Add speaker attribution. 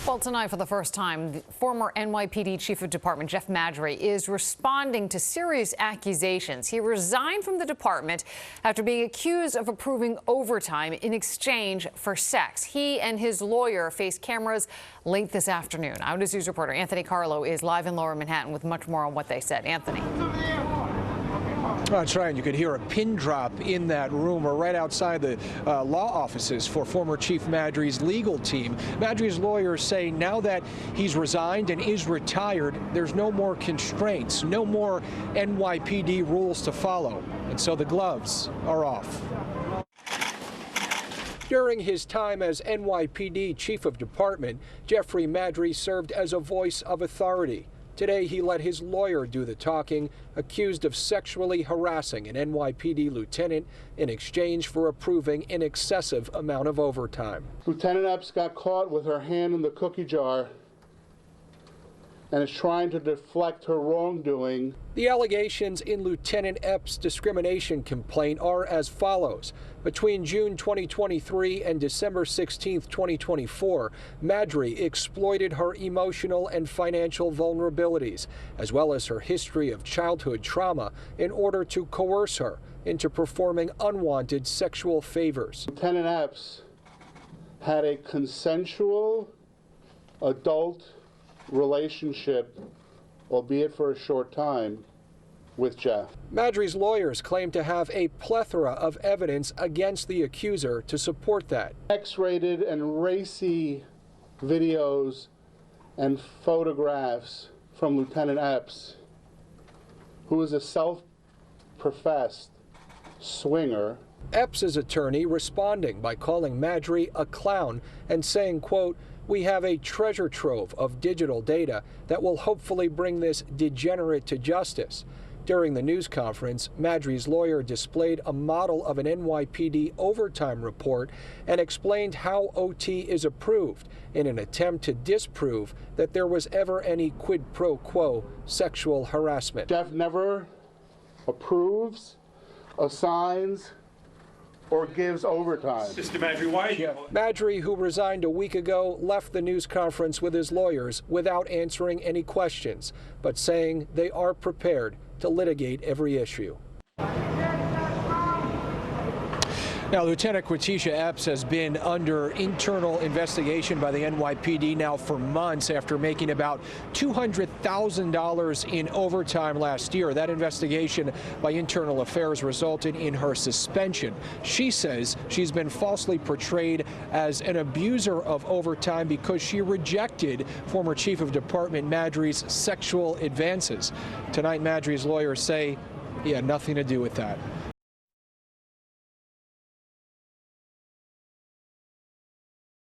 Speaker 1: Well, tonight, for the first time, the former NYPD Chief of Department Jeff Madry is responding to serious accusations. He resigned from the department after being accused of approving overtime in exchange for sex. He and his lawyer face cameras late this afternoon. Eyewitness News reporter Anthony Carlo is live in Lower Manhattan with much more on what they said. Anthony.
Speaker 2: That's right. You could hear a pin drop in that room or right outside the law offices for former Chief Madry's legal team. Madry's lawyers say now that he's resigned and is retired, there's no more constraints, no more NYPD rules to follow. And so the gloves are off. During his time as NYPD Chief of Department, Jeffrey Madry served as a voice of authority. Today, he let his lawyer do the talking, accused of sexually harassing an NYPD lieutenant in exchange for approving an excessive amount of overtime.
Speaker 3: Lieutenant Epps got caught with her hand in the cookie jar and is trying to deflect her wrongdoing.
Speaker 2: The allegations in Lieutenant Epps' discrimination complaint are as follows. Between June 2023 and December 16, 2024, Madry exploited her emotional and financial vulnerabilities, as well as her history of childhood trauma, in order to coerce her into performing unwanted sexual favors.
Speaker 3: Lieutenant Epps had a consensual adult relationship, albeit for a short time, with Jeff.
Speaker 2: Madry's lawyers claim to have a plethora of evidence against the accuser to support that.
Speaker 3: X-rated and racy videos and photographs from Lieutenant Epps, who is a self-professed swinger.
Speaker 2: Epps' attorney responding by calling Madry a clown and saying, quote, "We have a treasure trove of digital data that will hopefully bring this degenerate to justice." During the news conference, Madry's lawyer displayed a model of an NYPD overtime report and explained how OT is approved in an attempt to disprove that there was ever any quid pro quo sexual harassment.
Speaker 3: Jeff never approves, assigns, or gives overtime.
Speaker 4: Mr. Madry, why are you...
Speaker 2: Madry, who resigned a week ago, left the news conference with his lawyers without answering any questions, but saying they are prepared to litigate every issue. Now, Lieutenant Quatisha Epps has been under internal investigation by the NYPD now for months after making about $200,000 in overtime last year. That investigation by Internal Affairs resulted in her suspension. She says she's been falsely portrayed as an abuser of overtime because she rejected former Chief of Department Madry's sexual advances. Tonight, Madry's lawyers say he had nothing to do with that.